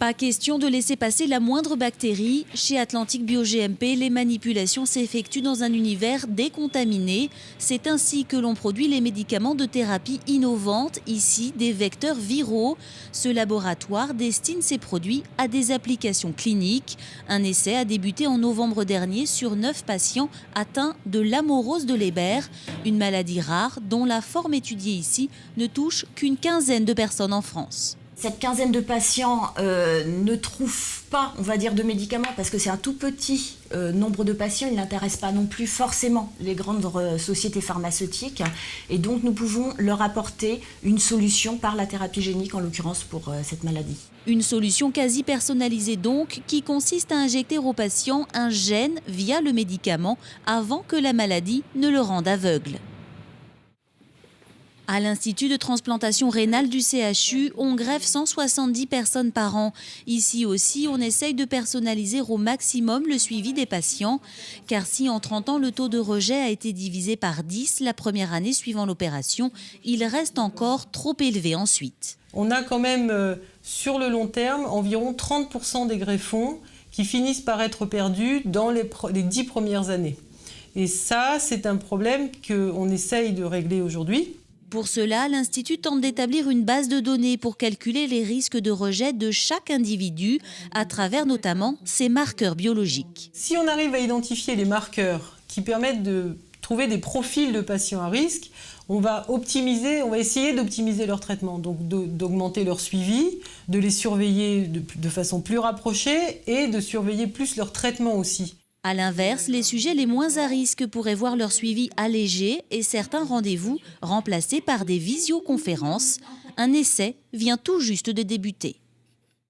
Pas question de laisser passer la moindre bactérie. Chez Atlantic Bio-GMP, les manipulations s'effectuent dans un univers décontaminé. C'est ainsi que l'on produit les médicaments de thérapie innovantes, ici des vecteurs viraux. Ce laboratoire destine ses produits à des applications cliniques. Un essai a débuté en novembre dernier sur 9 patients atteints de l'amorose de Leber, une maladie rare dont la forme étudiée ici ne touche qu'une quinzaine de personnes en France. Cette quinzaine de patients ne trouvent pas, on va dire, de médicaments parce que c'est un tout petit nombre de patients. Ils n'intéressent pas non plus forcément les grandes sociétés pharmaceutiques. Et donc, nous pouvons leur apporter une solution par la thérapie génique, en l'occurrence pour cette maladie. Une solution quasi personnalisée donc, qui consiste à injecter au patient un gène via le médicament avant que la maladie ne le rende aveugle. À l'Institut de transplantation rénale du CHU, on greffe 170 personnes par an. Ici aussi, on essaye de personnaliser au maximum le suivi des patients. Car si en 30 ans, le taux de rejet a été divisé par 10 la première année suivant l'opération, il reste encore trop élevé ensuite. On a quand même, sur le long terme, environ 30% des greffons qui finissent par être perdus dans les 10 premières années. Et ça, c'est un problème qu'on essaye de régler aujourd'hui. Pour cela, l'Institut tente d'établir une base de données pour calculer les risques de rejet de chaque individu, à travers notamment ses marqueurs biologiques. Si on arrive à identifier les marqueurs qui permettent de trouver des profils de patients à risque, on va essayer d'optimiser leur traitement, donc d'augmenter leur suivi, de les surveiller de façon plus rapprochée et de surveiller plus leur traitement aussi. A l'inverse, les sujets les moins à risque pourraient voir leur suivi allégé et certains rendez-vous remplacés par des visioconférences. Un essai vient tout juste de débuter.